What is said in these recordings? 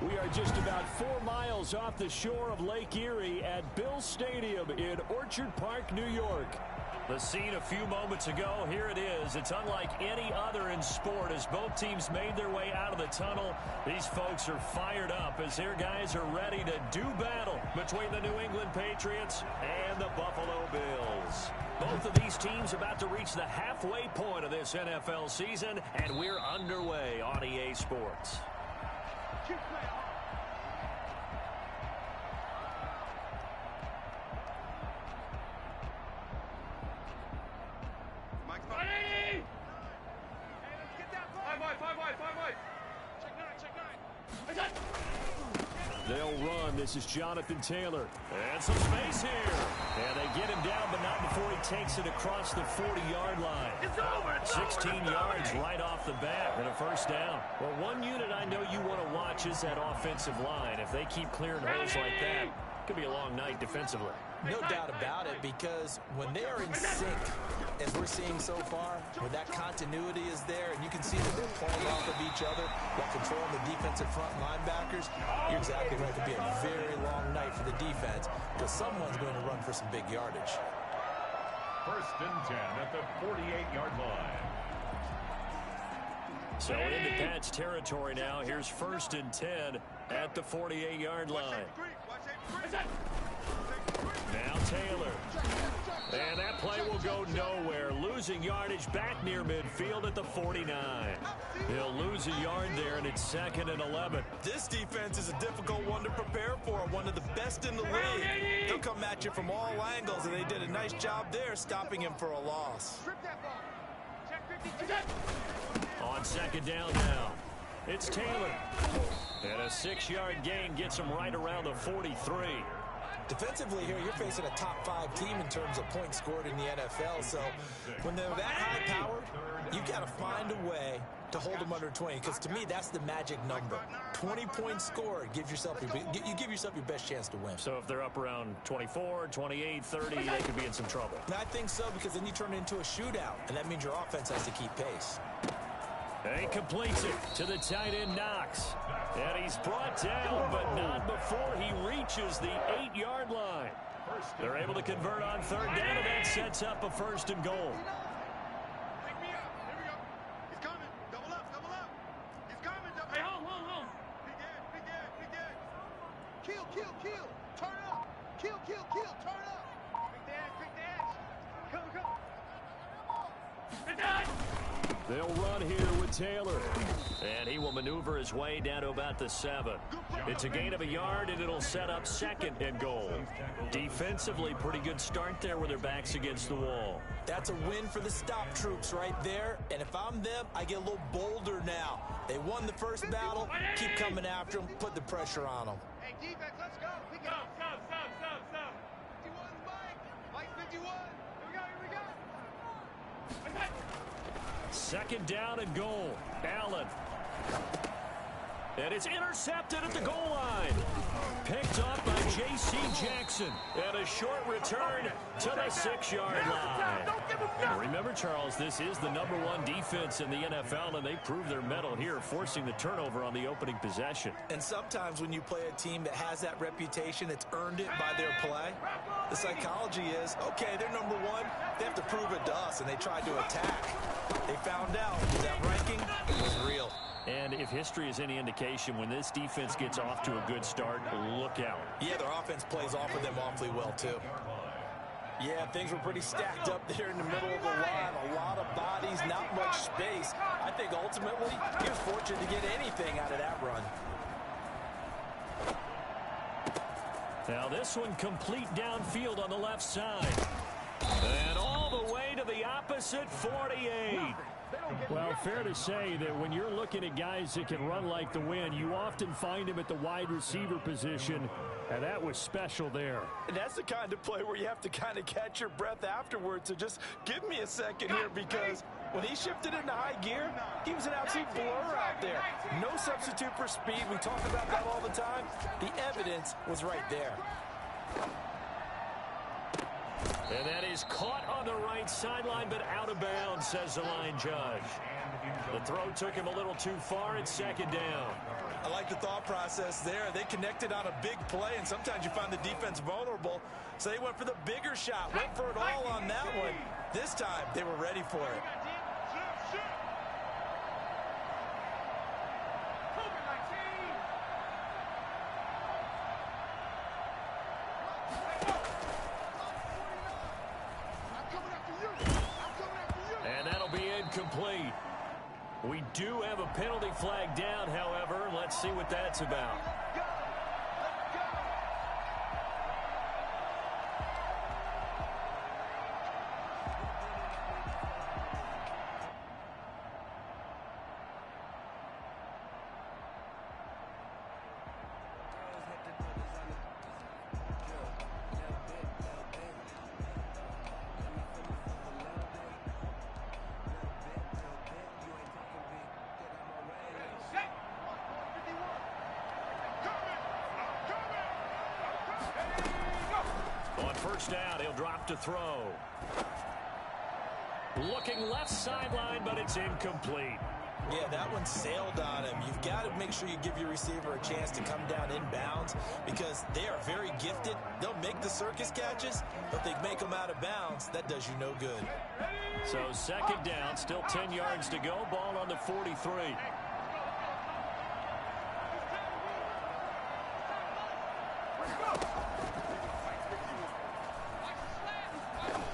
We are just about 4 miles off the shore of Lake Erie at Bill Stadium in Orchard Park, New York. The scene a few moments ago, here it is. It's unlike any other in sport as both teams made their way out of the tunnel. These folks are fired up as their guys are ready to do battle between the New England Patriots and the Buffalo Bills. Both of these teams about to reach the halfway point of this NFL season, and we're underway on EA Sports. They'll run. This is Jonathan Taylor. And some space here. And they get him down, but not before he takes it across the 40-yard line. It's over. 16 yards right off the bat and a first down. Well, one unit I know you want to watch is that offensive line. If they keep clearing holes like that, it could be a long night defensively. No doubt about it, because when they are in sync, as we're seeing so far, when that continuity is there, and you can see that they're playing off of each other while controlling the defensive front linebackers, you're exactly right. It could be a very long night for the defense because someone's going to run for some big yardage. 1st and 10 at the 48-yard line. So into Pat's territory now. Here's 1st and 10 at the 48-yard line. Now Taylor. And that play will go nowhere. Losing yardage back near midfield at the 49. He'll lose a yard there, and it's 2nd and 11. This defense is a difficult one to prepare for, one of the best in the league. They'll come at you from all angles, and they did a nice job there stopping him for a loss. On 2nd down now, it's Taylor. And a 6-yard gain gets him right around the 43. Defensively here, you're facing a top 5 team in terms of points scored in the NFL. So when they're that high-powered, you've got to find a way to hold them under 20. Because to me, that's the magic number. 20 points scored, you give yourself your best chance to win. So if they're up around 24, 28, 30, they could be in some trouble. And I think so, because then you turn it into a shootout, and that means your offense has to keep pace. And he completes it to the tight end, Knox. And he's brought down, but not before he reaches the 8-yard line. They're able to convert on 3rd down, and that sets up a 1st and goal. They'll run here with Taylor. And he will maneuver his way down to about the 7. It's a gain of a yard, and it'll set up 2nd and goal. Defensively, pretty good start there with their backs against the wall. That's a win for the stop troops right there. And if I'm them, I get a little bolder now. They won the first battle. Keep coming after them. Put the pressure on them. Hey, defense, let's go. We go. Stop. 51, Mike 51. Here we go. 2nd down and goal. Allen. And it's intercepted at the goal line. Picked up by J.C. Jackson. And a short return to the 6-yard line. Remember, Charles, this is the #1 defense in the NFL, and they proved their mettle here, forcing the turnover on the opening possession. And sometimes when you play a team that has that reputation, it's earned it by their play. The psychology is, okay, they're #1. They have to prove it to us, and they tried to attack. They found out that ranking was real. And if history is any indication, when this defense gets off to a good start, look out. Yeah, their offense plays off of them awfully well, too. Yeah, things were pretty stacked up there in the middle of the line. A lot of bodies, not much space. I think ultimately he was fortunate to get anything out of that run. Now this one complete downfield on the left side. And all the way to the opposite 48. Well, fair to say that when you're looking at guys that can run like the wind, you often find them at the wide receiver position, and that was special there. And that's the kind of play where you have to kind of catch your breath afterwards. So just give me a second here, because when he shifted into high gear, he was an absolute blur out there. No substitute for speed. We talk about that all the time. The evidence was right there. And that is caught on the right sideline, but out of bounds, says the line judge. The throw took him a little too far. It's 2nd down. I like the thought process there. They connected on a big play, and sometimes you find the defense vulnerable. So they went for the bigger shot, went for it all on that one. This time, they were ready for it. And that'll be incomplete. We do have a penalty flag down, however. Let's see what that's about. On first down, he'll drop to throw. Looking left sideline, but it's incomplete. Yeah, that one sailed on him. You've got to make sure you give your receiver a chance to come down inbounds because they are very gifted. They'll make the circus catches, but they make them out of bounds. That does you no good. So second down, still 10 yards to go. Ball on the 43.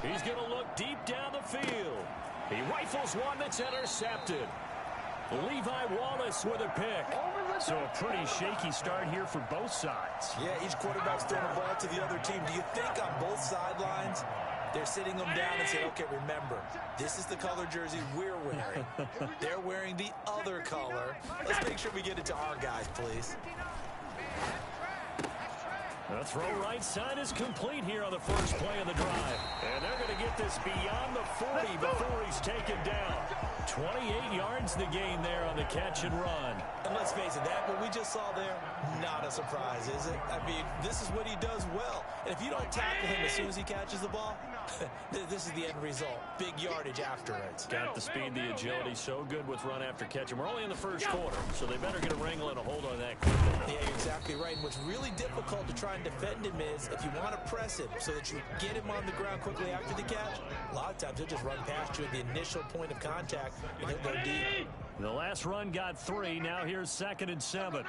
He's going to look deep down the field. He rifles one that's intercepted. Levi Wallace with a pick. So a pretty shaky start here for both sides. Yeah, each quarterback's throwing the ball to the other team. Do you think on both sidelines they're sitting them down and saying, okay, remember, this is the color jersey we're wearing. They're wearing the other color. Let's make sure we get it to our guys, please. The throw right side is complete here on the first play of the drive. And they're going to get this beyond the 40 before he's taken down. 28 yards the gain there on the catch and run. And let's face it, that what we just saw there, not a surprise, is it? I mean, this is what he does well. And if you don't tackle him as soon as he catches the ball, this is the end result. Big yardage after it. Got the speed, the agility, so good with run after catch. And we're only in the first quarter, so they better get a wrangle and a hold on that quickly. Yeah, you're exactly right. And what's really difficult to try and defend him is if you want to press him so that you get him on the ground quickly after the catch, a lot of times he'll just run past you at the initial point of contact, and he'll go deep. The last run got 3. Now here's 2nd and 7.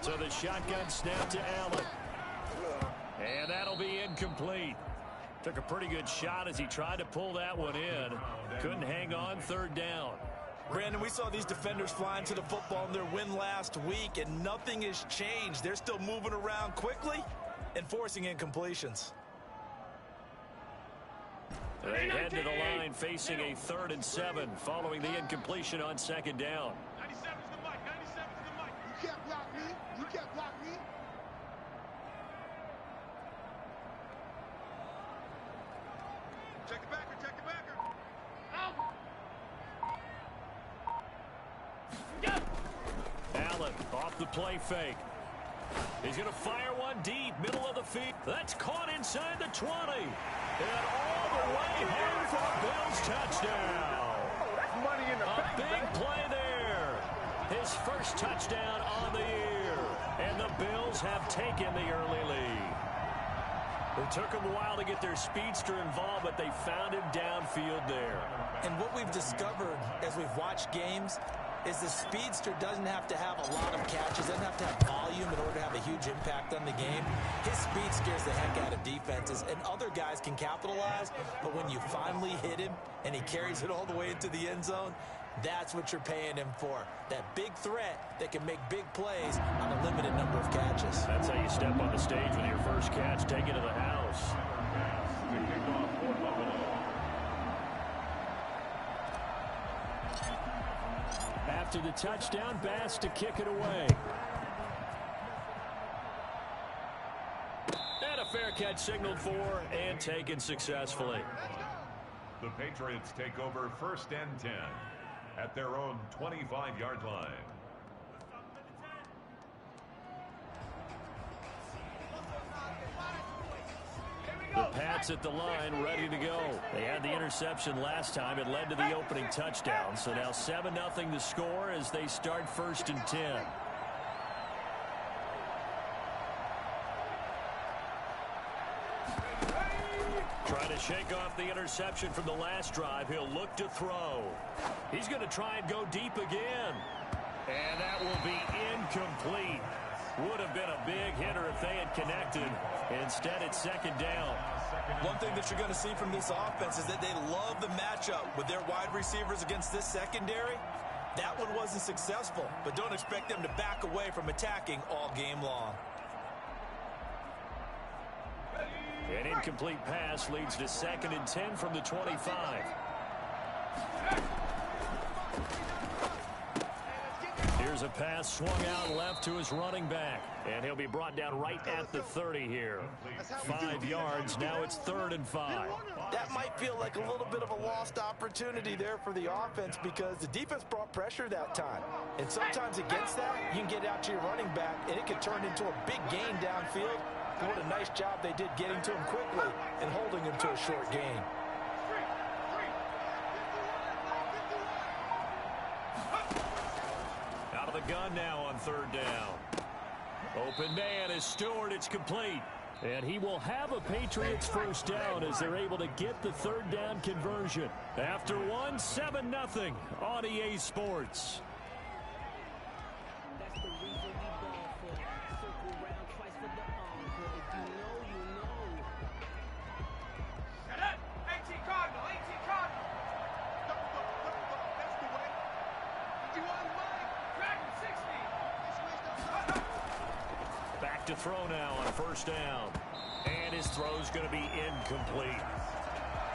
So the shotgun snap to Allen. And that'll be incomplete. Took a pretty good shot as he tried to pull that one in. Couldn't hang on, 3rd down. Brandon, we saw these defenders flying to the football in their win last week, and nothing has changed. They're still moving around quickly and forcing incompletions. They head to the line facing a 3rd and 7 following the incompletion on 2nd down. 97's the mic. 97's the mic. You can't block me. You can't block me. Check the backer. Check the backer. Allen off the play fake. He's going to fire one deep, middle of the field. That's caught inside the 20. And all the way home for a Bills touchdown. Oh, that's money in the bank. A big play there. His first touchdown on the year. And the Bills have taken the early lead. It took them a while to get their speedster involved, but they found him downfield there. And what we've discovered as we've watched games is the speedster doesn't have to have a lot of catches, doesn't have to have volume in order to have a huge impact on the game. His speed scares the heck out of defenses, and other guys can capitalize, but when you finally hit him and he carries it all the way into the end zone, that's what you're paying him for. That big threat that can make big plays on a limited number of catches. That's how you step on the stage with your first catch, take it to the house. After the touchdown, Bass to kick it away. And a fair catch signaled for and taken successfully. The Patriots take over 1st and 10 at their own 25-yard line. Here we The Pats at the line, ready to go. They had the interception last time. It led to the opening touchdown. So now 7-0 the score as they start 1st and 10. Trying to shake off the interception from the last drive. He'll look to throw. He's going to try and go deep again. And that will be incomplete. Would have been a big hitter if they had connected. Instead, it's 2nd down. One thing that you're going to see from this offense is that they love the matchup with their wide receivers against this secondary. That one wasn't successful, but don't expect them to back away from attacking all game long. An incomplete pass leads to 2nd and 10 from the 25. Here's a pass swung out left to his running back. And he'll be brought down right at the 30 here. 5 yards. Now it's 3rd and 5. That might feel like a little bit of a lost opportunity there for the offense because the defense brought pressure that time. And sometimes against that, you can get out to your running back, and it can turn into a big gain downfield. And what a nice job they did getting to him quickly and holding him to a short gain. Out of the gun now on 3rd down. Open man is Stewart. It's complete. And he will have a Patriots 1st down as they're able to get the 3rd down conversion. After 7-0 on EA Sports. To throw now on 1st down. And his throw's going to be incomplete.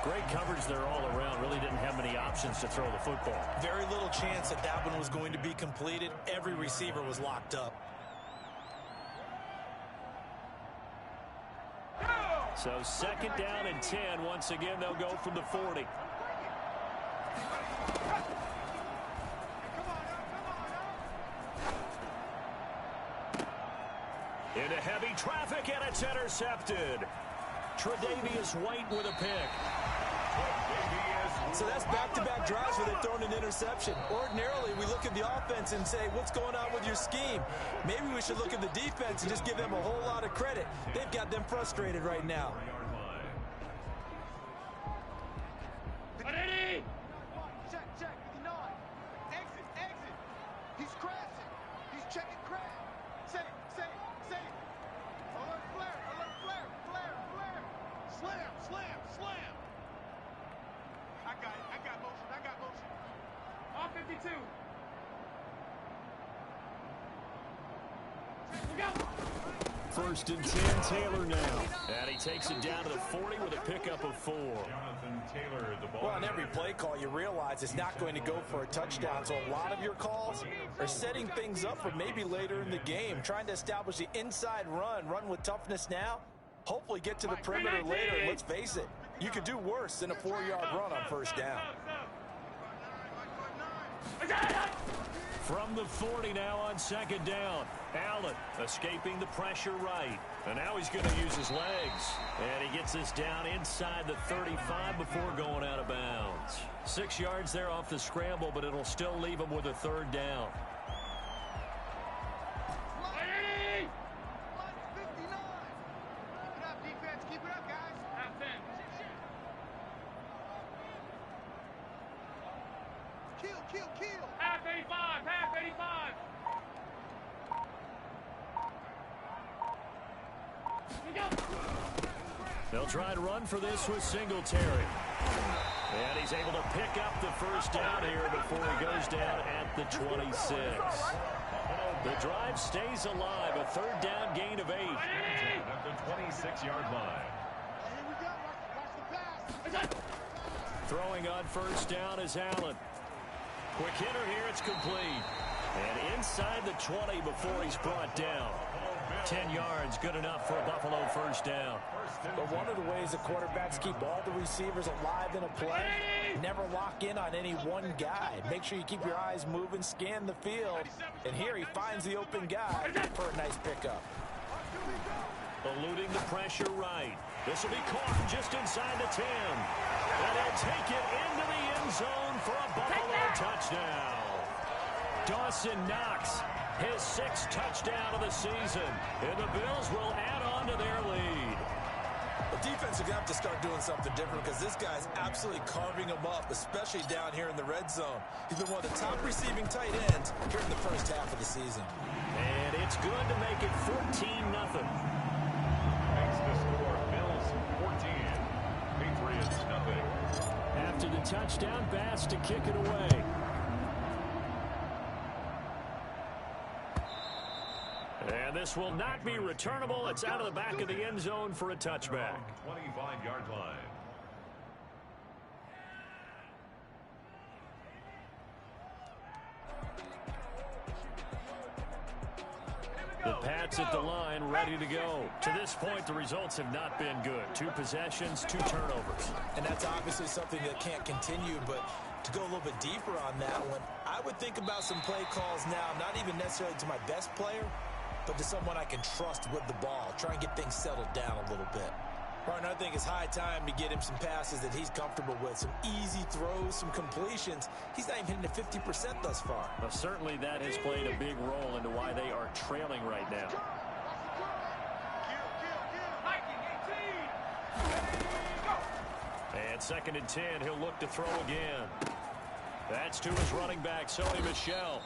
Great coverage there all around. Really didn't have many options to throw the football. Very little chance that that one was going to be completed. Every receiver was locked up. So 2nd down and 10. Once again, they'll go from the 40. Into heavy traffic, and it's intercepted. Tre'Davious White with a pick. So that's back-to-back drives where they've thrown an interception. Ordinarily, we look at the offense and say, what's going on with your scheme? Maybe we should look at the defense and just give them a whole lot of credit. They've got them frustrated right now. Check, 59. Exit. He's crashing. He's checking crash. Say. Alert flare. Slam. I got motion. All 52. First and 10, Taylor now. And he takes it down to the 40 with a pickup of 4. Jonathan Taylor, the ball. Well, on every play call, you realize it's not going to go for a touchdown. So a lot of your calls are setting things up for maybe later in the game, trying to establish the inside run with toughness now. Hopefully get to the perimeter later. And let's face it, you could do worse than a 4-yard run on 1st down. From the 40 now on 2nd down. Allen escaping the pressure right. And now he's going to use his legs. And he gets this down inside the 35 before going out of bounds. 6 yards there off the scramble, but it'll still leave him with a 3rd down. Keep it up, guys. Half 10. Kill. Half 85. They'll try and run for this with Singletary. And he's able to pick up the 1st down here before he goes down at the 26. The drive stays alive. A 3rd down gain of 8. At the 26-yard line. Throwing on 1st down is Allen. Quick hitter here. It's complete. And inside the 20 before he's brought down. 10 yards, good enough for a Buffalo 1st down. But one of the ways the quarterbacks keep all the receivers alive in a play, never lock in on any one guy. Make sure you keep your eyes moving, scan the field, and here he finds the open guy for a nice pickup. Eluding the pressure right. This will be caught just inside the 10. And they'll take it into the end zone for a Buffalo touchdown. Dawson Knox, his 6th touchdown of the season. And the Bills will add on to their lead. The defense are going to have to start doing something different because this guy's absolutely carving them up, especially down here in the red zone. He's been one of the top receiving tight ends here in the first half of the season. And it's good to make it 14-0. Makes the score Bills 14, Patriots nothing. After the touchdown pass to kick it away. And this will not be returnable. It's out of the back of the end zone for a touchback. 25-yard line. The Pats at the line, ready to go. To this point, the results have not been good. 2 possessions, 2 turnovers. And that's obviously something that can't continue, but to go a little bit deeper on that one, I would think about some play calls now, not even necessarily to my best player, but to someone I can trust with the ball. Try and get things settled down a little bit. Right, I think it's high time to get him some passes that he's comfortable with. Some easy throws, some completions. He's not even hitting to 50% thus far. Well, certainly that has played a big role into why they are trailing right now. And 2nd and 10, he'll look to throw again. That's to his running back, Sony Michel.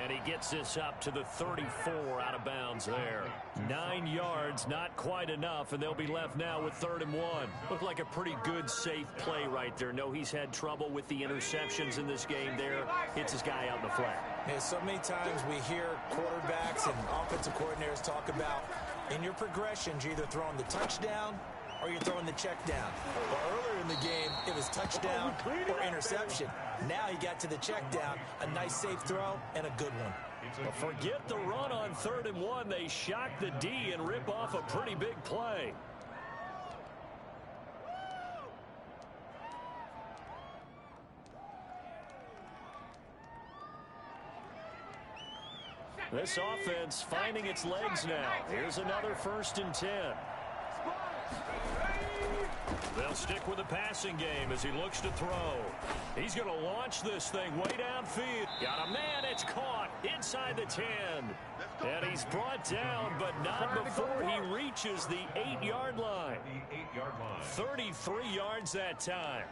And he gets this up to the 34 out of bounds there. 9 yards, not quite enough, and they'll be left now with 3rd and 1. Looked like a pretty good, safe play right there. No, he's had trouble with the interceptions in this game there. Hits his guy out in the flat. Yeah, so many times we hear quarterbacks and offensive coordinators talk about in your progressions, you're either throwing the touchdown or you're throwing the check down. Well, earlier in the game, it was touchdown or interception. Now he got to the check down, a nice safe throw, and a good one. But forget the run on 3rd and 1. They shock the D and rip off a pretty big play. This offense finding its legs now. Here's another 1st and 10. They'll stick with the passing game as he looks to throw. He's going to launch this thing way downfield. Got a man, it's caught inside the 10. And he's brought down, but not before he reaches the 8-yard line. The 8-yard line. 33 yards that time.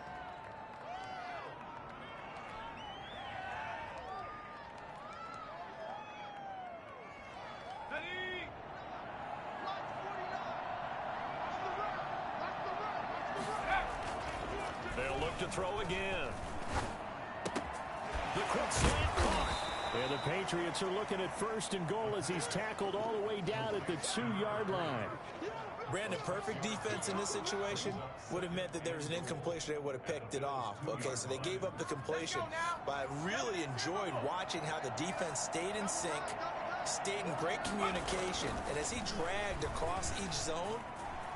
They'll look to throw again. The quick slant caught. And the Patriots are looking at 1st and goal as he's tackled all the way down at the 2-yard line. Brandon, perfect defense in this situation would have meant that there was an incompletion. They would have picked it off. Okay, so they gave up the completion. But I really enjoyed watching how the defense stayed in sync, stayed in great communication. And as he dragged across each zone,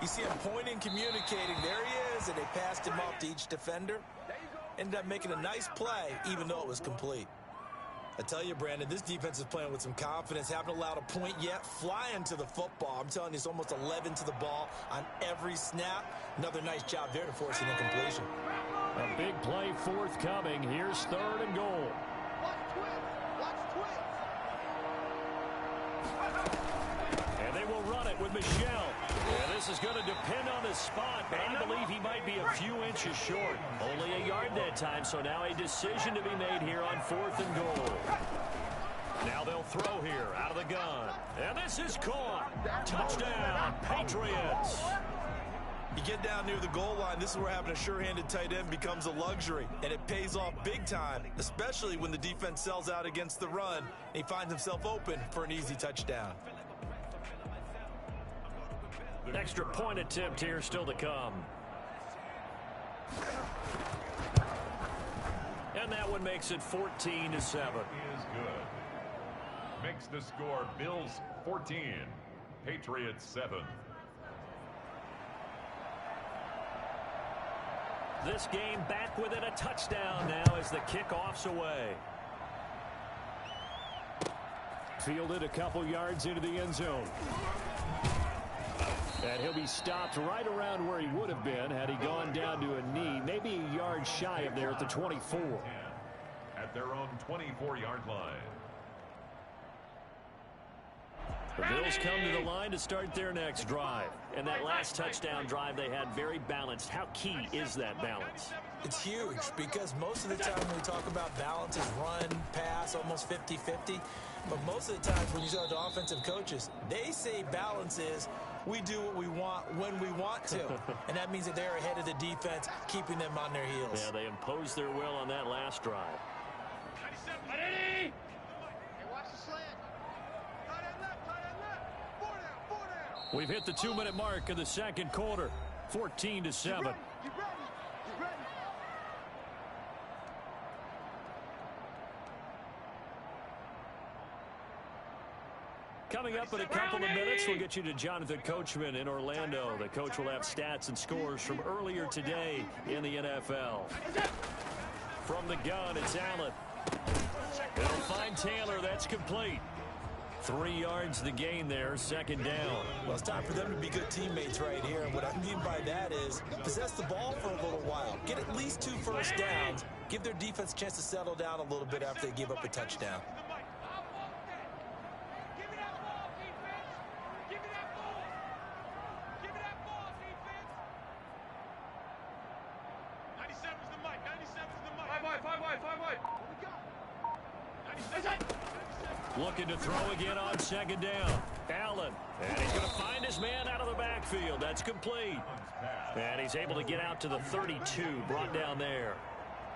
you see him pointing, communicating. There he is, and they passed him off to each defender. Ended up making a nice play, even though it was complete. I tell you, Brandon, this defense is playing with some confidence. Haven't allowed a point yet. Flying to the football. I'm telling you, it's almost 11 to the ball on every snap. Another nice job there to force an incompletion. A big play forthcoming. Here's 3rd and goal. And they will run it with Michel. And this is going to depend on the spot, but I believe he might be a few inches short. Only a yard that time, so now a decision to be made here on 4th and goal. Now they'll throw here out of the gun. And this is caught. Touchdown, Patriots. You get down near the goal line, this is where having a sure-handed tight end becomes a luxury, and it pays off big time, especially when the defense sells out against the run, and he finds himself open for an easy touchdown. Extra point attempt here still to come. And that one makes it 14-7. Is good. Makes the score Bills 14, Patriots 7. This game back within a touchdown now as the kickoff's away. Fielded a couple yards into the end zone. And he'll be stopped right around where he would have been had he gone down to a knee, maybe a yard shy of there at the 24. At their own 24-yard line. The Bills come to the line to start their next drive. And that last touchdown drive they had very balanced. How key is that balance? It's huge because most of the time when we talk about balance is run, pass, almost 50-50. But most of the times when you talk to offensive coaches, they say balance is we do what we want when we want to. And that means that they're ahead of the defense, keeping them on their heels. Yeah, they imposed their will on that last drive. Hey, watch the slant. Tight end left, tight end left. Four down. We've hit the 2-minute mark of the second quarter. 14-7. You ready? Coming up in a couple of minutes, we'll get you to Jonathan Coachman in Orlando. The coach will have stats and scores from earlier today in the NFL. From the gun, it's Allen. They'll find Taylor. That's complete. 3 yards the gain there, second down. Well, it's time for them to be good teammates right here. And what I mean by that is possess the ball for a little while. Get at least 2 first downs. Give their defense a chance to settle down a little bit after they give up a touchdown. Looking to throw again on second down. Allen. And he's going to find his man out of the backfield. That's complete. And he's able to get out to the 32. Brought down there.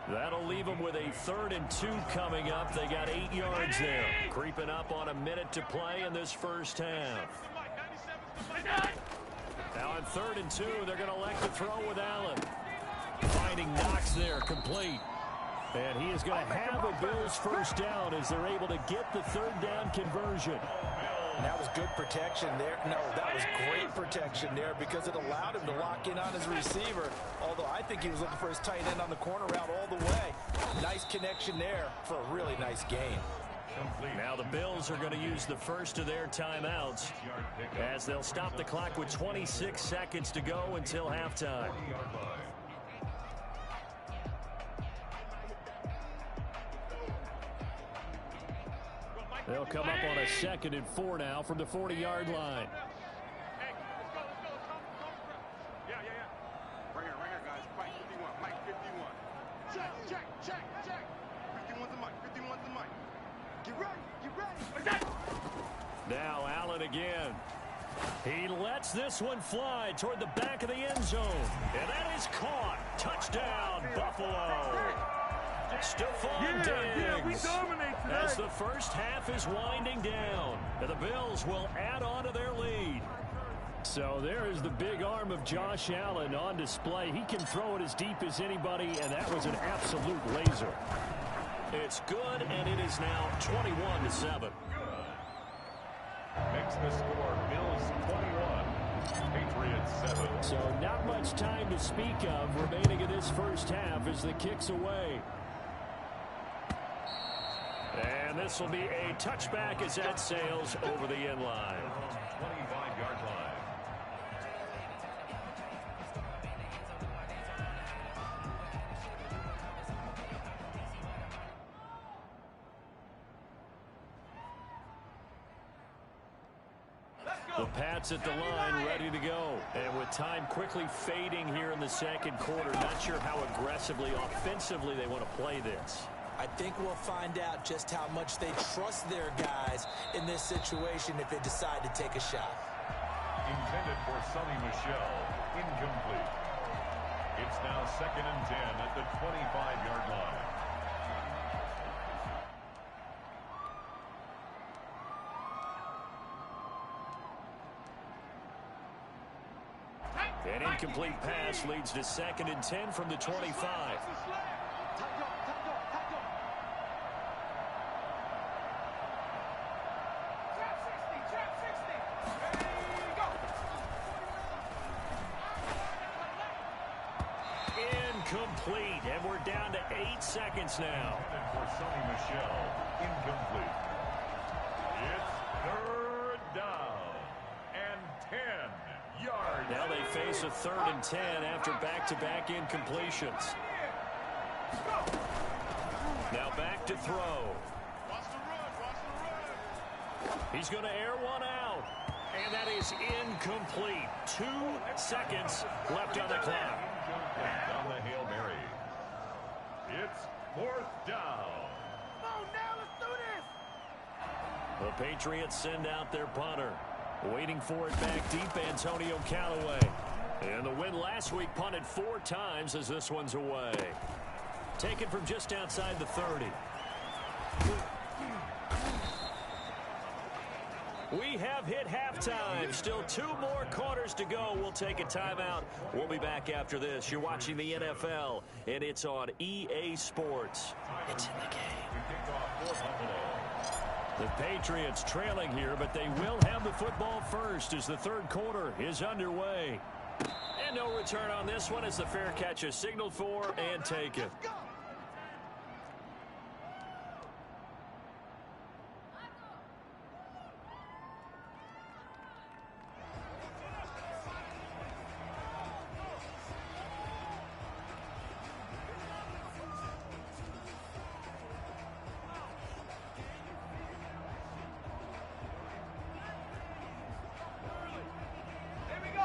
That'll leave them with a 3rd and 2 coming up. They got 8 yards there. Creeping up on a minute to play in this first half. Now on 3rd and 2, they're going to elect to throw with Allen. Finding Knox there, complete. And he is going to have a Bills first down as they're able to get the 3rd down conversion. And that was good protection there. No, that was great protection there because it allowed him to lock in on his receiver. Although I think he was looking for his tight end on the corner route all the way. Nice connection there for a really nice gain. Now the Bills are going to use the first of their timeouts as they'll stop the clock with 26 seconds to go until halftime. They'll come up on a 2nd and 4 now from the 40-yard line. Hey, let's go. Yeah. Right here, guys. Mike 51. Check. 51's the mic. Get ready. Now Allen again. He lets this one fly toward the back of the end zone. And that is caught. Touchdown, Buffalo. Stephon Diggs. We dominate today. As the first half is winding down, and the Bills will add on to their lead. So there is the big arm of Josh Allen on display. He can throw it as deep as anybody, and that was an absolute laser. It's good, and it is now 21-7. Makes the score Bills 21, Patriots 7. So not much time to speak of remaining in this first half as the kick's away. And this will be a touchback as that sails over the end line. 25-yard line. The Pats at the line, ready to go. And with time quickly fading here in the second quarter, not sure how aggressively, offensively they want to play this. I think we'll find out just how much they trust their guys in this situation if they decide to take a shot. Intended for Sonny Michel. Incomplete. It's now 2nd and 10 at the 25-yard line. An incomplete pass leads to 2nd and 10 from the 25. Incomplete, and we're down to 8 seconds now. For Sonny Michel, incomplete. It's 3rd down and 10 yards. Now they face a 3rd and 10 after back-to-back incompletions. Now back to throw. He's going to air one out. And that is incomplete. 2 seconds left on the clock. On the Hail Mary. It's 4th down. Oh, now let's do this. The Patriots send out their punter. Waiting for it back deep, Antonio Callaway. And the win last week punted 4 times as this one's away. Taken from just outside the 30. We have hit halftime. Still 2 more quarters to go. We'll take a timeout. We'll be back after this. You're watching the NFL, and it's on EA Sports. It's in the game. The Patriots trailing here, but they will have the football first as the 3rd quarter is underway. And no return on this one as the fair catch is signaled for and taken.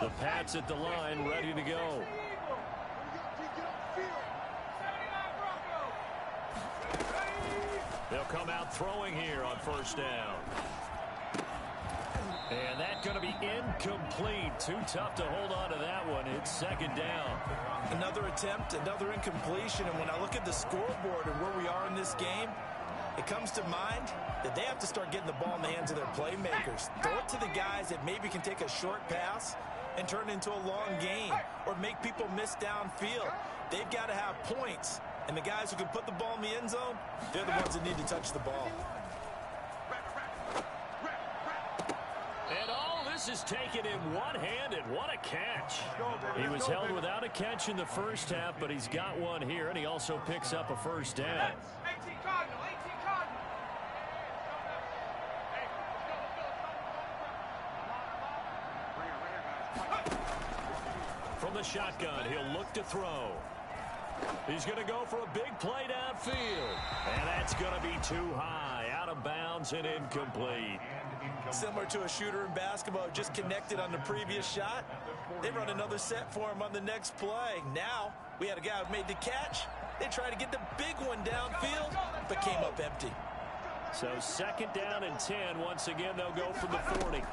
The Pats at the line, ready to go. They'll come out throwing here on 1st down. And that's going to be incomplete. Too tough to hold on to that one. It's 2nd down. Another attempt, another incompletion. And when I look at the scoreboard and where we are in this game, it comes to mind that they have to start getting the ball in the hands of their playmakers. Throw it to the guys that maybe can take a short pass and turn it into a long game or make people miss downfield. They've got to have points. And the guys who can put the ball in the end zone, they're the ones that need to touch the ball. And all this is taken in one-handed. What a catch. He was held without a catch in the first half, but he's got one here, and he also picks up a 1st down. From the shotgun, he'll look to throw. He's going to go for a big play downfield. And that's going to be too high. Out of bounds and incomplete. Similar to a shooter in basketball who just connected on the previous shot. They run another set for him on the next play. Now, we had a guy who made the catch. They tried to get the big one downfield, but came up empty. So 2nd down and 10. Once again, they'll go from the 40.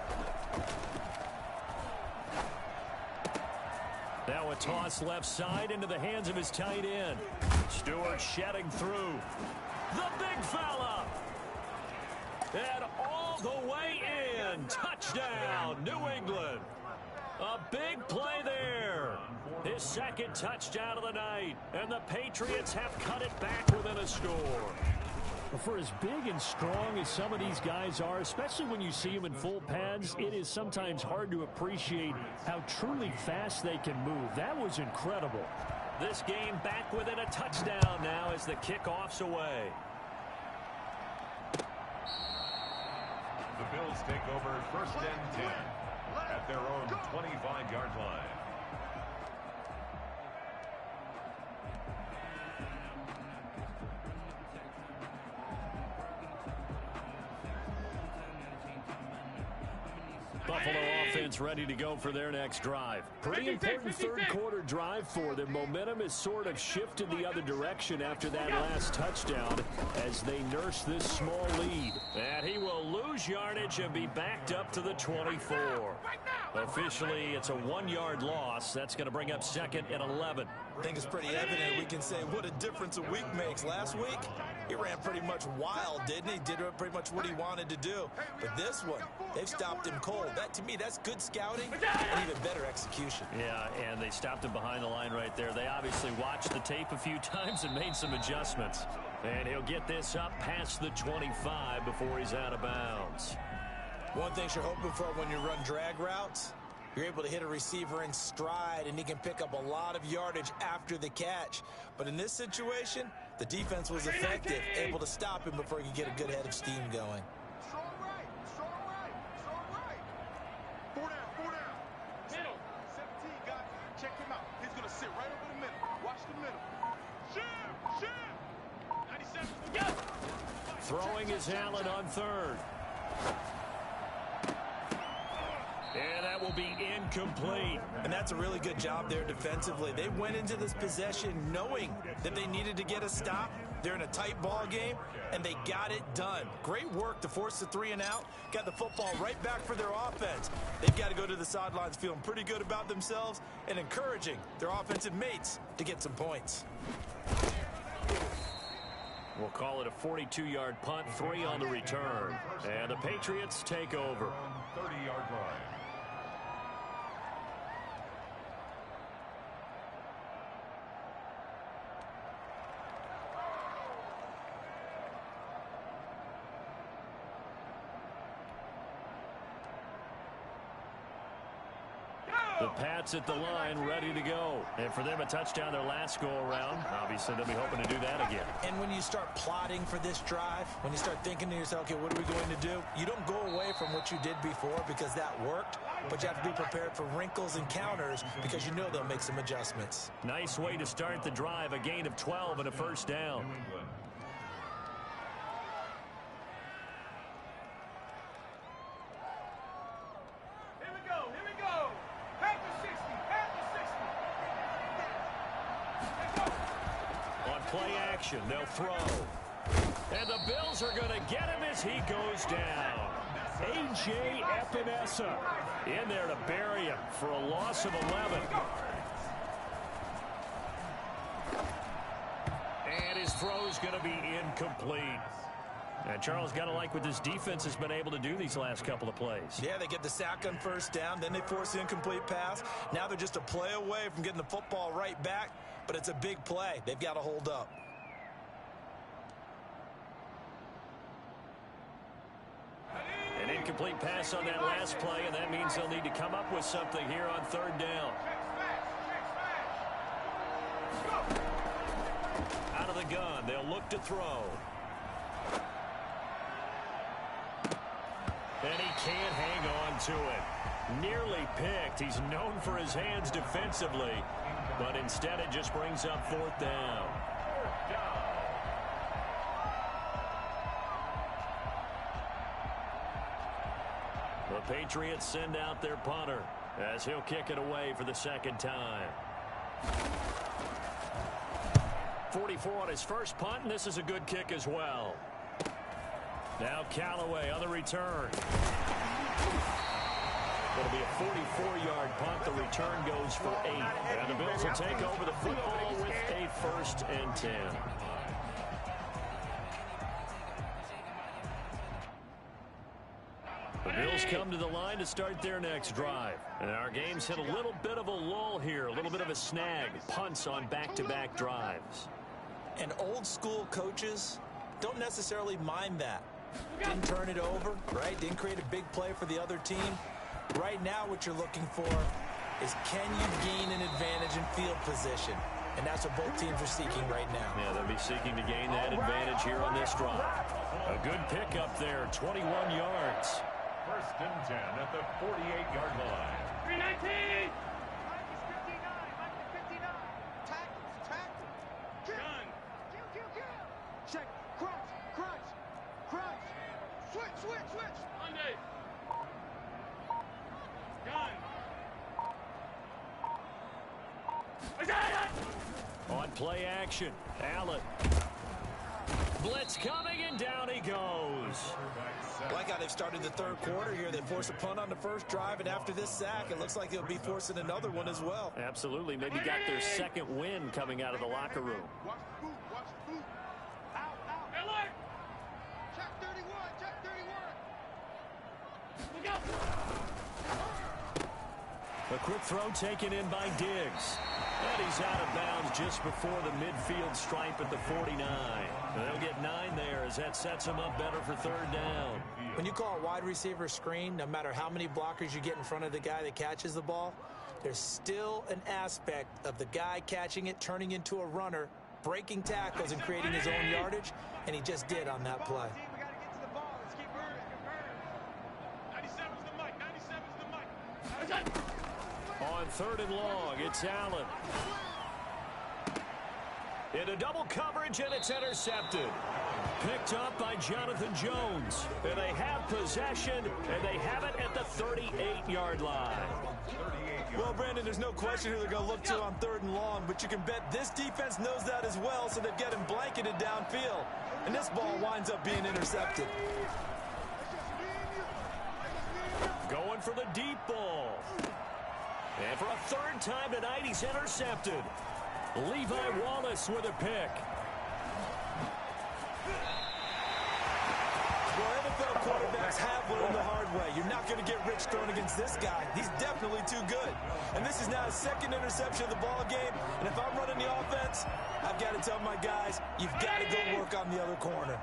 Now a toss left side into the hands of his tight end. Stewart shedding through. The big fella. And all the way in. Touchdown, New England. A big play there. His 2nd touchdown of the night. And the Patriots have cut it back within a score. For as big and strong as some of these guys are, especially when you see them in full pads, it is sometimes hard to appreciate how truly fast they can move. That was incredible. This game back within a touchdown now as the kickoff's away. The Bills take over 1st and 10 at their own 25-yard line. Buffalo offense ready to go for their next drive. Pretty important 3rd quarter drive for them. Momentum has sort of shifted the other direction after that last touchdown as they nurse this small lead. And he will lose yardage and be backed up to the 24. Officially, it's a 1-yard loss. That's going to bring up 2nd and 11. I think it's pretty evident. We can say what a difference a week makes. Last week, he ran pretty much wild, didn't he? Did pretty much what he wanted to do. But this one, they've stopped him cold. That, to me, that's good scouting and even better execution. Yeah, and they stopped him behind the line right there. They obviously watched the tape a few times and made some adjustments. And he'll get this up past the 25 before he's out of bounds. One thing you're hoping for when you run drag routes, you're able to hit a receiver in stride, and he can pick up a lot of yardage after the catch. But in this situation, the defense was effective, able to stop him before he could get a good head of steam going. Strong right, strong right, strong right. 4 down, 4 down. Middle, 7 check him out. He's going to sit right over the middle. Watch the middle. Shoot! 97. Yes! Throwing is Allen on third. And that will be incomplete. And that's a really good job there defensively. They went into this possession knowing that they needed to get a stop. They're in a tight ball game, and they got it done. Great work to force the 3 and out. Got the football right back for their offense. They've got to go to the sidelines feeling pretty good about themselves and encouraging their offensive mates to get some points. We'll call it a 42-yard punt, 3 on the return. And the Patriots take over. 30-yard line. The Pats at the line, ready to go. And for them, a touchdown their last go-around. Obviously, they'll be hoping to do that again. And when you start plotting for this drive, when you start thinking to yourself, okay, what are we going to do? You don't go away from what you did before because that worked, but you have to be prepared for wrinkles and counters because you know they'll make some adjustments. Nice way to start the drive, a gain of 12 and a first down. Play action, they'll throw. And the Bills are going to get him as he goes down. A.J. Epinesa in there to bury him for a loss of 11. And his throw's going to be incomplete. And Charles, got to like what this defense has been able to do these last couple of plays. Yeah, they get the sack on first down, then they force the incomplete pass. Now they're just a play away from getting the football right back, but it's a big play. They've got to hold up. An incomplete pass on that last play, and that means they'll need to come up with something here on third down. Out of the gun, they'll look to throw. And he can't hang on to it. Nearly picked. He's known for his hands defensively, but instead it just brings up fourth down. The Patriots send out their punter as he'll kick it away for the second time. 44 on his first punt, and this is a good kick as well. Now Callaway on the return. It'll be a 44-yard punt. The return goes for 8. And the Bills will take over the football with a 1st and 10. The Bills come to the line to start their next drive. And our game's hit a little bit of a lull here, a little bit of a snag. Punts on back-to-back drives. And old-school coaches don't necessarily mind that. Didn't turn it over, right? Didn't create a big play for the other team. Right now what you're looking for is can you gain an advantage in field position? And that's what both teams are seeking right now. Yeah, they'll be seeking to gain that advantage here on this drive. A good pickup there, 21 yards. 1st and 10 at the 48-yard line. 319! Check. Crunch. Switch. Monday. Gun. On play action, Allen. Blitz coming, and down he goes. Like how they've started the third quarter here. They force a punt on the first drive, and after this sack, it looks like they'll be forcing another one as well. Absolutely. Maybe got their second win coming out of the locker room. Watch the boot. Out. Alert! Check 31. Look out! A quick throw taken in by Diggs. And he's out of bounds just before the midfield stripe at the 49. They'll get 9 there as that sets him up better for third down. When you call a wide receiver screen, no matter how many blockers you get in front of the guy that catches the ball, there's still an aspect of the guy catching it, turning into a runner, breaking tackles and creating his own yardage, and he just did on that play. We got to get to the ball. Let's keep burning. 97's the mic. On 3rd and long, it's Allen. Into double coverage, and it's intercepted. Picked up by Jonathan Jones. And they have possession, and they have it at the 38-yard line. Well, Brandon, there's no question who they're going to look to on 3rd and long, but you can bet this defense knows that as well, so they've got him blanketed downfield. And this ball winds up being intercepted. Going for the deep ball. And for a 3rd time tonight, he's intercepted. Levi Wallace with a pick. Well, NFL quarterbacks have learned the hard way. You're not going to get rich throwing against this guy. He's definitely too good. And this is now his 2nd interception of the ball game. And if I'm running the offense, I've got to tell my guys, you've got to go work on the other corner.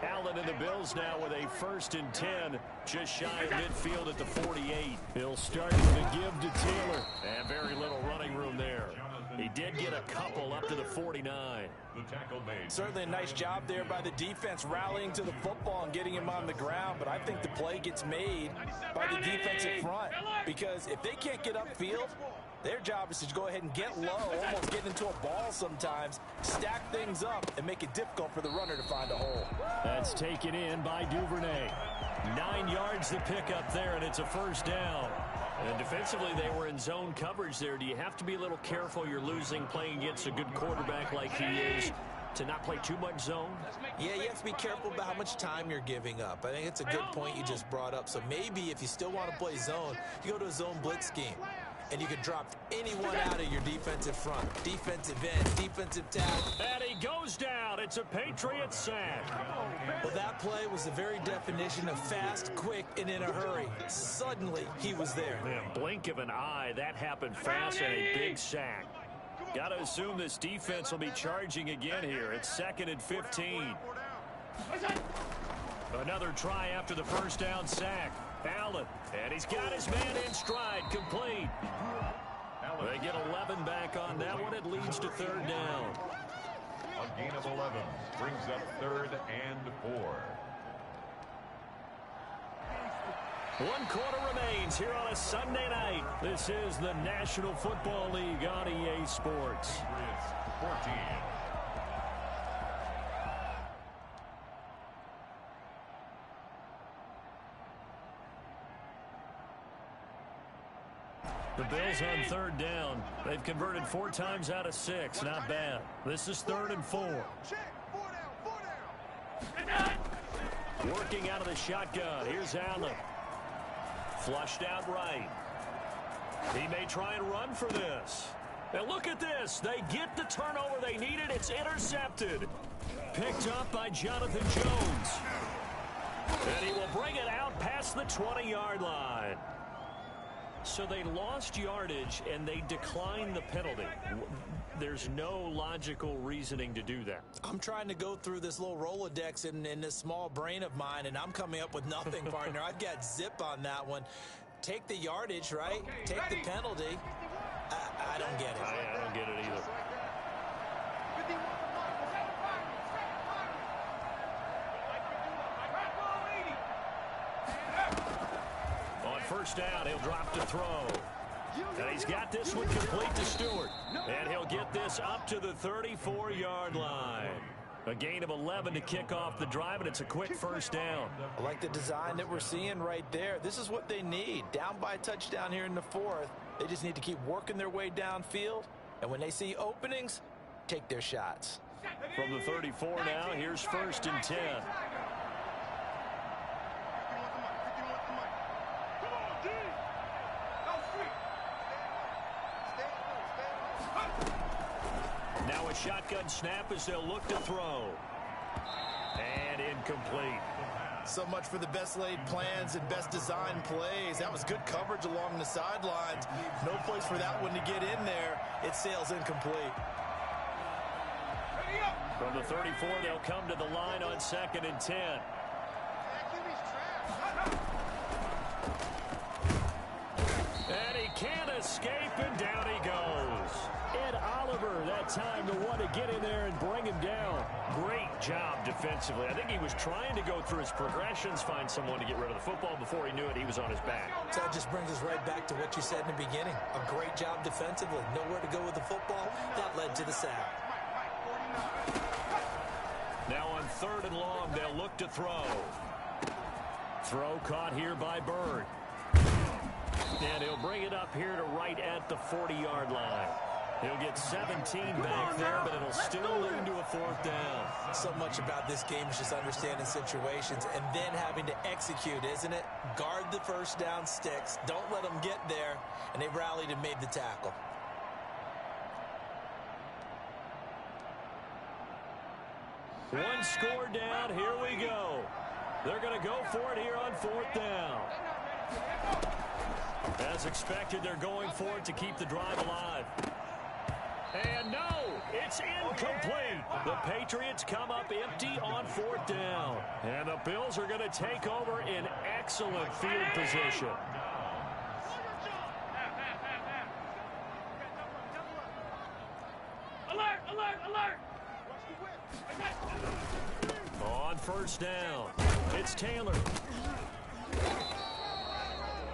Allen and the Bills now with a 1st and 10, just shy of midfield at the 48. He'll start with a give to Taylor. And very little running room there. He did get a couple up to the 49. Certainly a nice job there by the defense rallying to the football and getting him on the ground, but I think the play gets made by the defensive front because if they can't get upfield, their job is to go ahead and get low, almost get into a ball sometimes, stack things up, and make it difficult for the runner to find a hole. That's taken in by Duvernay. 9 yards to pick up there, and it's a 1st down. And defensively, they were in zone coverage there. Do you have to be a little careful you're losing playing against a good quarterback like he is to not play too much zone? Yeah, you have to be careful about how much time you're giving up. I think it's a good point you just brought up. So maybe if you still want to play zone, you go to a zone blitz scheme. And you can drop anyone out of your defensive front. Defensive end, defensive tackle. And he goes down. It's a Patriot sack. Well, that play was the very definition of fast, quick, and in a hurry. Suddenly, he was there. Man, blink of an eye, that happened fast and a big sack. Got to assume this defense will be charging again here. It's 2nd and 15. Another try after the 1st down sack. Allen, and he's got his man in stride, complete. They get 11 back on that one. It leads to 3rd down. A gain of 11 brings up 3rd and 4. 1 quarter remains here on a Sunday night. This is the National Football League on EA Sports. 14. The Bills on 3rd down. They've converted 4 times out of 6. Not bad. This is 3rd and 4. Working out of the shotgun. Here's Allen. Flushed out right. He may try and run for this. And look at this. They get the turnover they needed. It's intercepted. Picked up by Jonathan Jones. And he will bring it out past the 20-yard line. So they lost yardage, and they declined the penalty. There's no logical reasoning to do that. I'm trying to go through this little Rolodex in this small brain of mine, and I'm coming up with nothing, partner. I've got zip on that one. Take the yardage, right? Take the penalty. I don't get it. I don't get it either. On 1st down, he'll drop to throw. And he's got this one complete to Stewart. And he'll get this up to the 34-yard line. A gain of 11 to kick off the drive, and it's a quick 1st down. I like the design that we're seeing right there. This is what they need. Down by a touchdown here in the 4th. They just need to keep working their way downfield. And when they see openings, take their shots. From the 34 now, here's 1st and 10. Now a shotgun snap as they'll look to throw. And incomplete. So much for the best laid plans and best design plays. That was good coverage along the sidelines. No place for that one to get in there. It sails incomplete. From the 34, they'll come to the line on 2nd and 10. And he can't escape, and down he goes. Ed Oliver, that time the one to get in there and bring him down. great job defensively. I think he was trying to go through his progressions, find someone to get rid of the football. Before he knew it, he was on his back. So that just brings us right back to what you said in the beginning. A great job defensively. Nowhere to go with the football. That led to the sack. Now on 3rd and long, they'll look to throw. Throw caught here by Bird. And he'll bring it up here to right at the 40-yard line. He'll get 17 back there, but it'll still lead to a 4th down. So much about this game is just understanding situations and then having to execute, isn't it? Guard the first down sticks. Don't let them get there. And they rallied and made the tackle. One score down. Here we go. They're going to go for it here on 4th down. As expected, they're going for it to keep the drive alive. And no, it's incomplete. The Patriots come up empty on 4th down. And the Bills are going to take over in excellent field position. Alert, alert, alert. On 1st down, it's Taylor.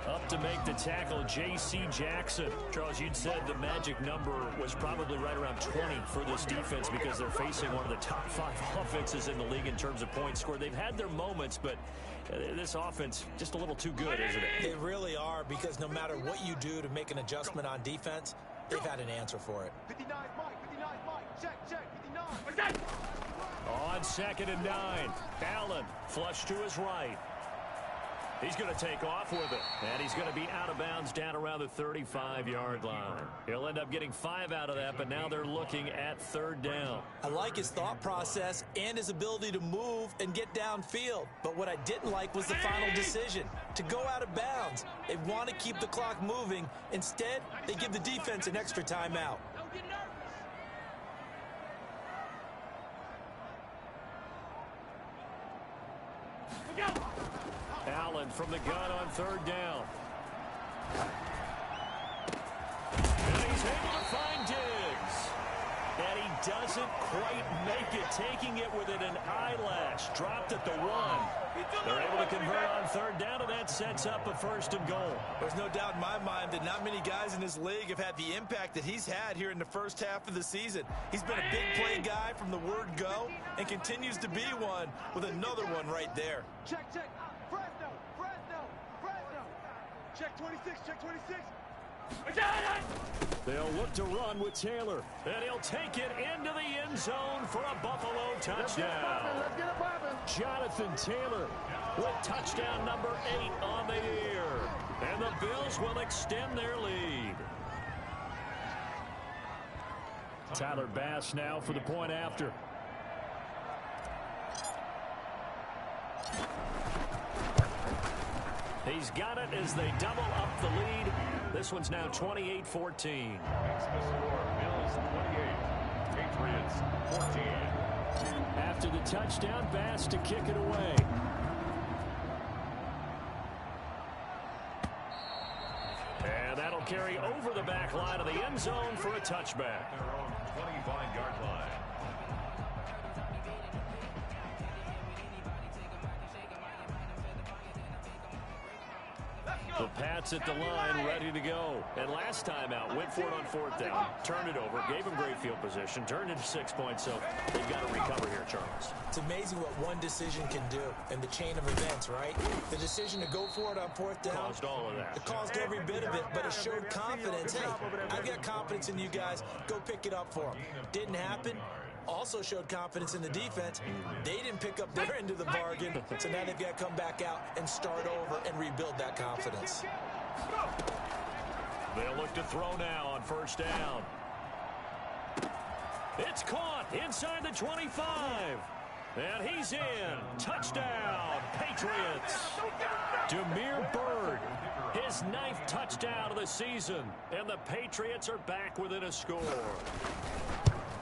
Up to make the tackle, J.C. Jackson. Charles, you'd said the magic number was probably right around 20 for this defense because they're facing one of the top 5 offenses in the league in terms of points scored. They've had their moments, but this offense just a little too good, isn't it? They really are, because no matter what you do to make an adjustment on defense, they've had an answer for it. 59 Mike, check, 59. On 2nd and 9, Allen flush to his right. He's going to take off with it, and he's going to be out of bounds down around the 35-yard line. He'll end up getting 5 out of that, but now they're looking at 3rd down. I like his thought process and his ability to move and get downfield. But what I didn't like was the final decision, to go out of bounds. They want to keep the clock moving. Instead, they give the defense an extra timeout. Don't get nervous. Allen from the gun on 3rd down. And he's able to find Diggs. And he doesn't quite make it, taking it within an eyelash. Dropped at the 1. They're able to convert on 3rd down, and that sets up a 1st and goal. There's no doubt in my mind that not many guys in this league have had the impact that he's had here in the first half of the season. He's been a big play guy from the word go and continues to be one with another one right there. Check. Fresno. Check 26. They'll look to run with Taylor, and he'll take it into the end zone for a Buffalo touchdown. Let's get it poppin'. Jonathan Taylor with touchdown number 8 on the year. And the Bills will extend their lead. Tyler Bass now for the point after. He's got it as they double up the lead. This one's now 28-14. Makes the score. Bills 28, Patriots 14. After the touchdown, Bass to kick it away. And that'll carry over the back line of the end zone for a touchback. Their own 25-yard line. The Pats at the line, ready to go. And last time out, went for it on 4th down, turned it over, gave them great field position, turned into 6 points, so they've got to recover here, Charles. It's amazing what one decision can do in the chain of events, right? The decision to go for it on 4th down Caused all of that. It caused every bit of it, but it showed confidence. Hey, I've got confidence in you guys. Go pick it up for them. Didn't happen. Also showed confidence in the defense. They didn't pick up their end of the bargain, so now they've got to come back out and start over and rebuild that confidence. They'll look to throw now on 1st down. It's caught inside the 25. And he's in. Touchdown, Patriots. Damiere Byrd, his 9th touchdown of the season. And the Patriots are back within a score.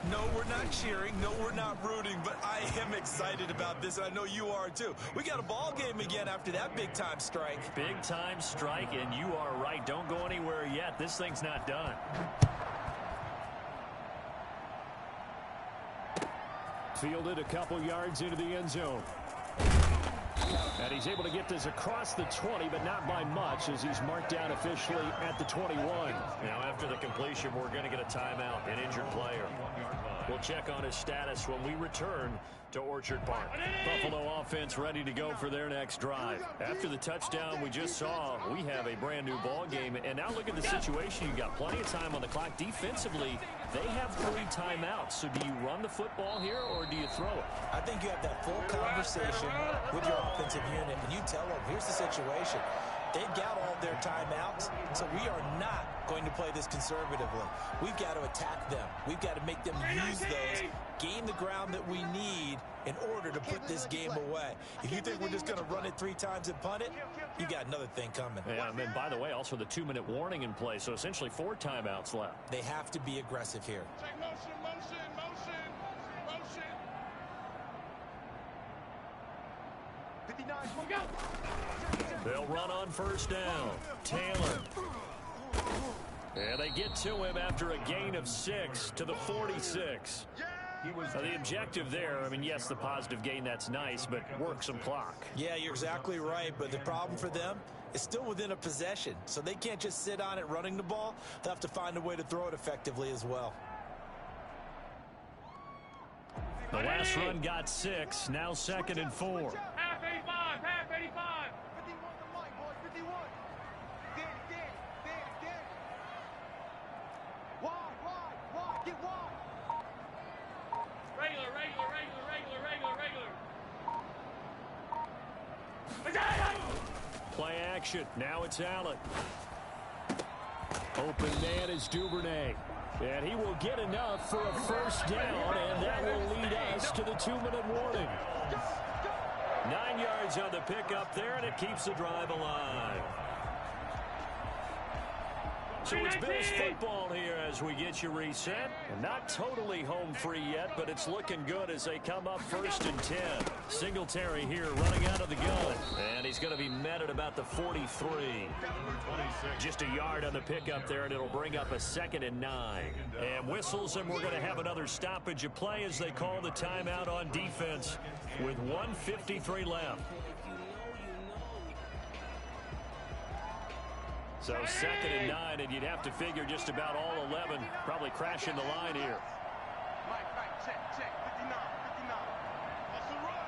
No, we're not cheering. No, we're not rooting, but I am excited about this, and I know you are too. We got a ball game again after that big-time strike. Big-time strike, and you are right. Don't go anywhere yet. This thing's not done. Fielded a couple yards into the end zone. And he's able to get this across the 20, but not by much, as he's marked down officially at the 21. Now, after the completion, we're going to get a timeout, an injured player. We'll check on his status when we return to Orchard Park. Buffalo offense ready to go for their next drive. After the touchdown we just saw, we have a brand new ball game. And now look at the situation. You've got plenty of time on the clock. Defensively, they have 3 timeouts. So do you run the football here or do you throw it? I think you have that full conversation with your offensive unit, and you tell them, here's the situation. They've got all their timeouts, so we are not going to play this conservatively. We've got to attack them. We've got to make them use those, gain the ground that we need in order to put this game away. If you think we're just going to run it 3 times and punt it, you got another thing coming. Yeah, and then, by the way, also the 2-minute warning in play, so essentially 4 timeouts left. They have to be aggressive here. Take motion, motion, motion, motion. 59, go. They'll run on first down. Taylor. And they get to him after a gain of 6 to the 46. Now, the objective there, I mean, yes, the positive gain, that's nice, but work some clock. Yeah, you're exactly right, but the problem for them is still within a possession, so they can't just sit on it running the ball. They'll have to find a way to throw it effectively as well. The last run got 6, now 2nd and 4. Half 85, half 85. 51 to Mike, boy, 51. Danny. Wide, get wide. Regular. Play action. Now it's Allen. Open man is Duvernay. And he will get enough for a first down, and that will lead us to the 2-minute warning. 9 yards on the pickup there, and it keeps the drive alive. So it's Bills football here as we get you reset. And not totally home free yet, but it's looking good as they come up 1st and 10. Singletary here running out of the gun. And he's going to be met at about the 43. Just a yard on the pickup there, and it'll bring up a 2nd and 9. And whistles, and we're going to have another stoppage of play as they call the timeout on defense with 1:53 left. So 2nd and 9, and you'd have to figure just about all 11 probably crashing the line here. Mike, check, 59. That's a run.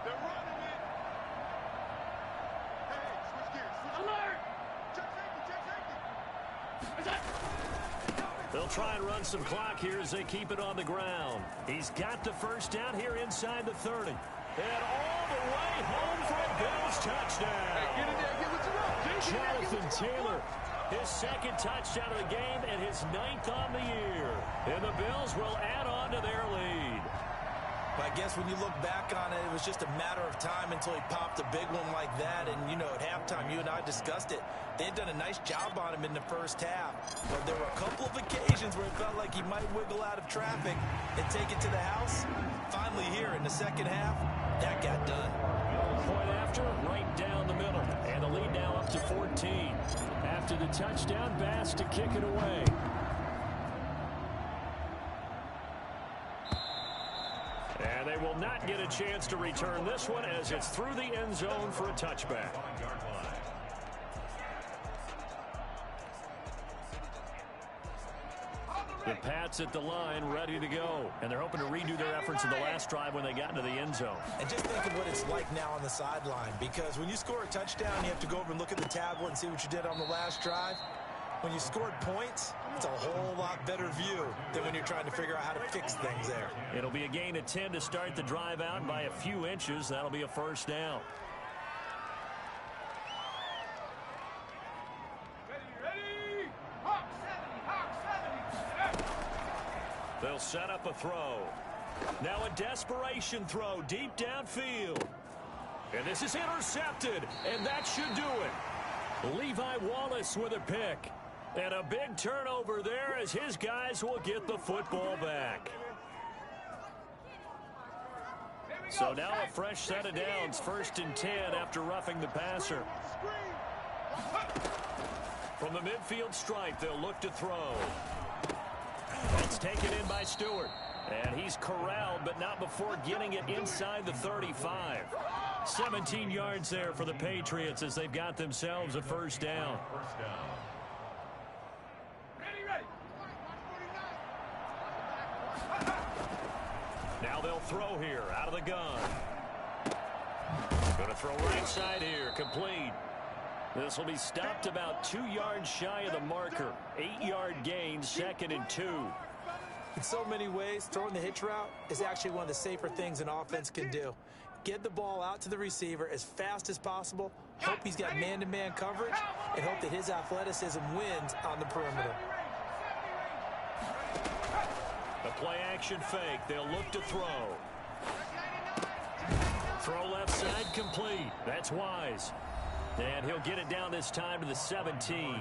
They're running it. Hey, switch gears. Alert! Check safety. They'll try and run some clock here as they keep it on the ground. He's got the first down here inside the 30. And all the way home for a Bills touchdown. Hey, get in there, get what you want. Jonathan Taylor, his 2nd touchdown of the game and his 9th on the year. And the Bills will add on to their lead. But I guess when you look back on it, it was just a matter of time until he popped a big one like that. And, you know, at halftime, you and I discussed it. They had done a nice job on him in the first half. But there were a couple of occasions where it felt like he might wiggle out of traffic and take it to the house. Finally here in the second half, that got done. Point after, right down the middle. And the lead now up to 14. After the touchdown, Bass to kick it away. And they will not get a chance to return this one as it's through the end zone for a touchback. The Pats at the line, ready to go. And they're hoping to redo their efforts in the last drive when they got into the end zone. And just think of what it's like now on the sideline, because when you score a touchdown, you have to go over and look at the tablet and see what you did on the last drive. When you scored points, it's a whole lot better view than when you're trying to figure out how to fix things there. It'll be a gain of 10 to start the drive out by a few inches. That'll be a first down. Ready! Hawk 70. They'll set up a throw. Now a desperation throw deep downfield. And this is intercepted, and that should do it. Levi Wallace with a pick. And a big turnover there as his guys will get the football back. So now a fresh set of downs, 1st and 10 after roughing the passer. From the midfield stripe, they'll look to throw. It's taken in by Stewart. And he's corralled, but not before getting it inside the 35. 17 yards there for the Patriots as they've got themselves a first down. Now they'll throw here out of the gun. Going to throw right side here, complete. This will be stopped about 2 yards shy of the marker. 8-yard gain, 2nd and 2. In so many ways, throwing the hitch route is actually one of the safer things an offense can do. Get the ball out to the receiver as fast as possible, hope he's got man-to-man coverage, and hope that his athleticism wins on the perimeter. The play-action fake. They'll look to throw. Throw left side, complete. That's Wise. And he'll get it down this time to the 17.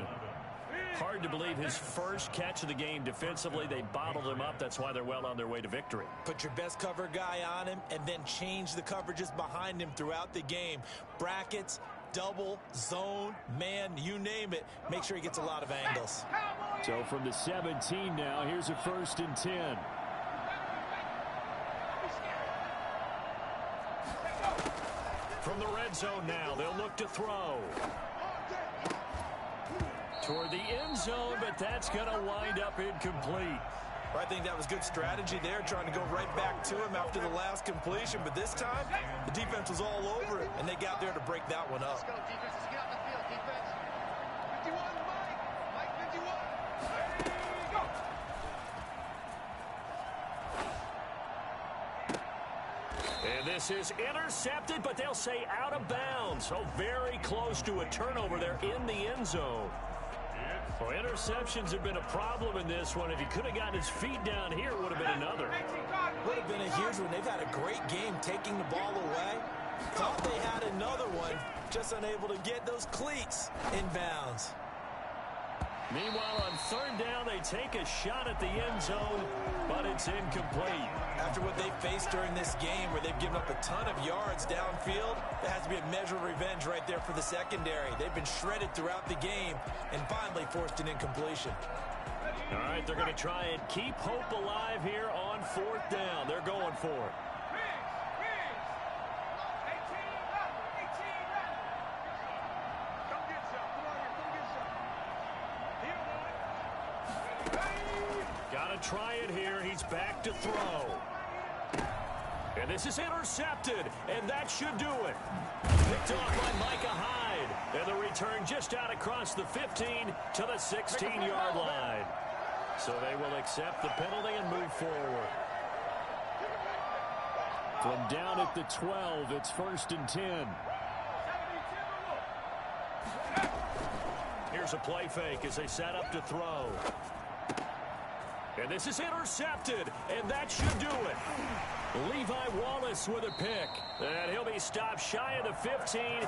Hard to believe his first catch of the game defensively. They bottled him up. That's why they're well on their way to victory. Put your best cover guy on him and then change the coverages behind him throughout the game. Brackets, double, zone, man, you name it. Make sure he gets a lot of angles. So from the 17 now, here's a 1st and 10. From the red zone now, they'll look to throw. Toward the end zone, but that's going to wind up incomplete. I think that was good strategy there, trying to go right back to him after the last completion. But this time, the defense was all over it, and they got there to break that one up. Let's go, defense. Let's get out the field, defense. 51, Mike. Mike, 51. Ready, go. And this is intercepted, but they'll say out of bounds. So very close to a turnover there in the end zone. Well, interceptions have been a problem in this one. If he could have gotten his feet down here, it would have been another. Would have been a huge one. They've had a great game taking the ball away. Thought they had another one, just unable to get those cleats in bounds. Meanwhile, on 3rd down, they take a shot at the end zone, but it's incomplete. After what they faced during this game, where they've given up a ton of yards downfield, there has to be a measure of revenge right there for the secondary. They've been shredded throughout the game and finally forced an incompletion. All right, they're going to try and keep hope alive here on 4th down. They're going for it. Got to try it here. He's back to throw. And this is intercepted, and that should do it. Picked off by Micah Hyde. And the return just out across the 15 to the 16-yard line. So they will accept the penalty and move forward. From down at the 12, it's 1st and 10. Here's a play fake as they set up to throw. And this is intercepted, and that should do it. Levi Wallace with a pick. And he'll be stopped shy of the 15.